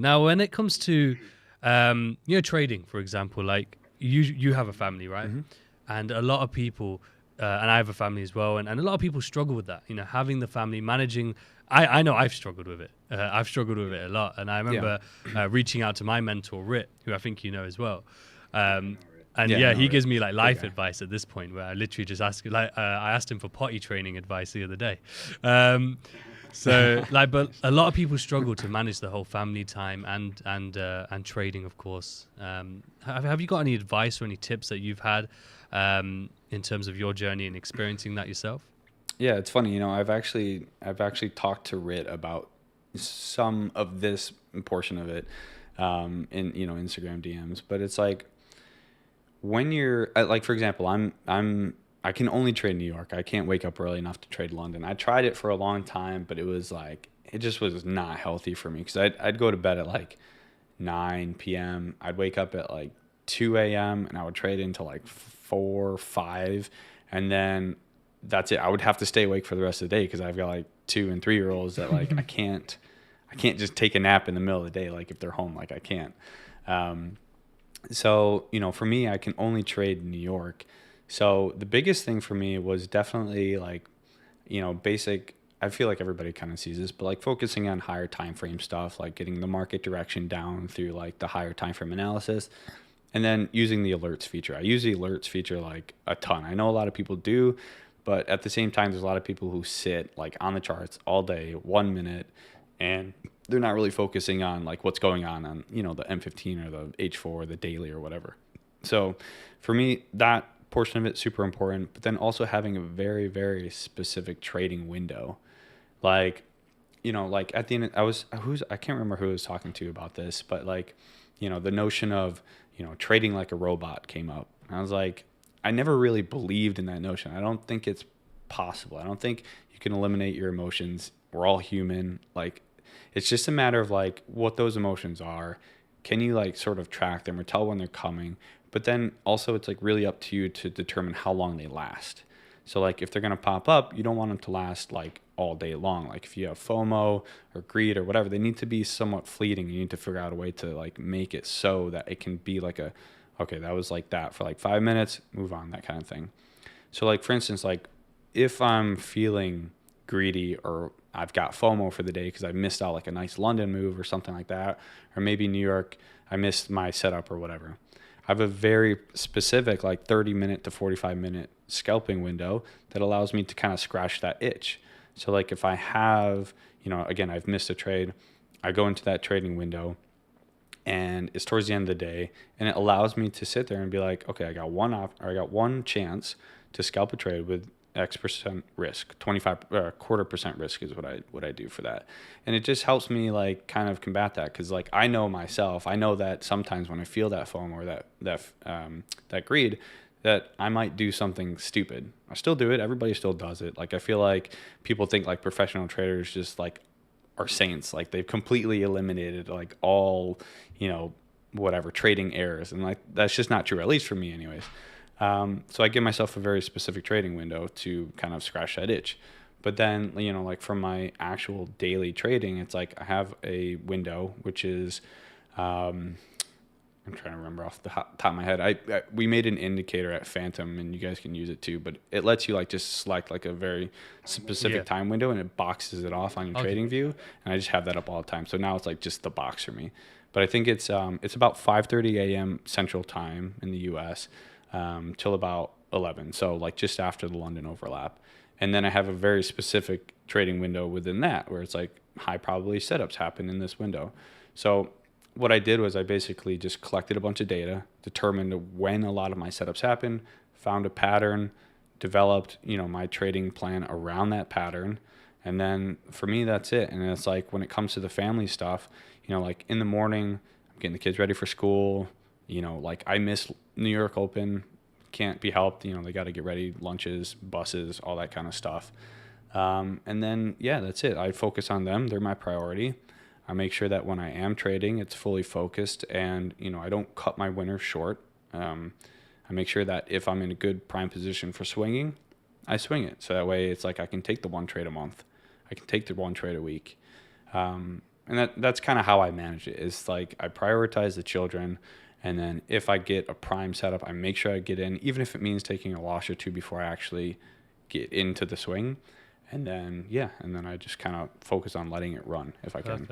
Now, when it comes to, trading, for example, like you have a family, right? Mm-hmm. And a lot of people, and I have a family as well, and a lot of people struggle with that. Having the family, managing. I know I've struggled with it. I've struggled with it a lot, and I remember reaching out to my mentor, Rit, who I think you know as well. And he gives me like life advice at this point, where I literally just ask, I asked him for potty training advice the other day. But a lot of people struggle to manage the whole family time and trading, of course. Have you got any advice or any tips that you've had in terms of your journey and experiencing that yourself? Yeah, it's funny. I've actually talked to Rit about some of this portion of it in Instagram DMs, but it's like when you're like, for example, I can only trade New York. I can't wake up early enough to trade London. I tried it for a long time, but it just was not healthy for me, because I'd go to bed at like 9 p.m. I'd wake up at like 2 a.m. and I would trade until like 4, 5, and then that's it. I would have to stay awake for the rest of the day, because I've got like 2 and 3-year-olds that like I can't just take a nap in the middle of the day, like if they're home, like I can't. So for me, I can only trade in New York. So the biggest thing for me was definitely like, basic. I feel like everybody kind of sees this, but like focusing on higher time frame stuff, like getting the market direction down through like the higher time frame analysis, and then using the alerts feature. I use the alerts feature like a ton. I know a lot of people do, but at the same time, there's a lot of people who sit like on the charts all day, 1 minute, and they're not really focusing on like what's going on the M15 or the H4 or the daily or whatever. So for me, that portion of it super important, but then also having a very, very specific trading window. Like, like at the end, I can't remember who I was talking to about this, but like, the notion of, trading like a robot came up. And I was like, I never really believed in that notion. I don't think it's possible. I don't think you can eliminate your emotions. We're all human. Like, it's just a matter of like what those emotions are. Can you like sort of track them or tell when they're coming? But then also it's like really up to you to determine how long they last. So like if they're going to pop up, you don't want them to last like all day long. Like if you have FOMO or greed or whatever, they need to be somewhat fleeting. You need to figure out a way to like make it so that it can be like okay, that was like that for like 5 minutes, move on, that kind of thing. So like, for instance, like if I'm feeling greedy or I've got FOMO for the day because I missed out like a nice London move or something like that, or maybe New York, I missed my setup or whatever. I have a very specific like 30-minute to 45-minute scalping window that allows me to kind of scratch that itch. So like if I have, again, I've missed a trade, I go into that trading window and it's towards the end of the day, and it allows me to sit there and be like, okay, I got one chance to scalp a trade with X% risk, 25% risk is what I do for that. And it just helps me like kind of combat that, because like I know myself, I know that sometimes when I feel that FOMO or that greed, that I might do something stupid. I still do it. Everybody still does it. Like I feel like people think like professional traders just like are saints. Like they've completely eliminated like all, whatever trading errors. And like, that's just not true, at least for me anyways. So I give myself a very specific trading window to kind of scratch that itch. But then, like from my actual daily trading, it's like I have a window, which is, I'm trying to remember off the top of my head. We made an indicator at Phantom, and you guys can use it too, but it lets you like just select like a very specific time window, and it boxes it off on your trading view. And I just have that up all the time. So now it's like just the box for me. But I think it's about 5:30 a.m. Central Time in the U.S. Till about 11. So like just after the London overlap. And then I have a very specific trading window within that where it's like high probability setups happen in this window. So what I did was I basically just collected a bunch of data, determined when a lot of my setups happened, found a pattern, developed, my trading plan around that pattern. And then for me, that's it. And it's like when it comes to the family stuff, like in the morning, I'm getting the kids ready for school, like I miss New York Open, can't be helped. They got to get ready, lunches, buses, all that kind of stuff. And then, that's it. I focus on them. They're my priority. I make sure that when I am trading, it's fully focused and, I don't cut my winners short. I make sure that if I'm in a good prime position for swinging, I swing it. So that way it's like I can take the one trade a month. I can take the one trade a week. And And that's kind of how I manage it. Is like I prioritize the children, and then if I get a prime setup, I make sure I get in, even if it means taking a loss or two before I actually get into the swing. And then I just kind of focus on letting it run if I can.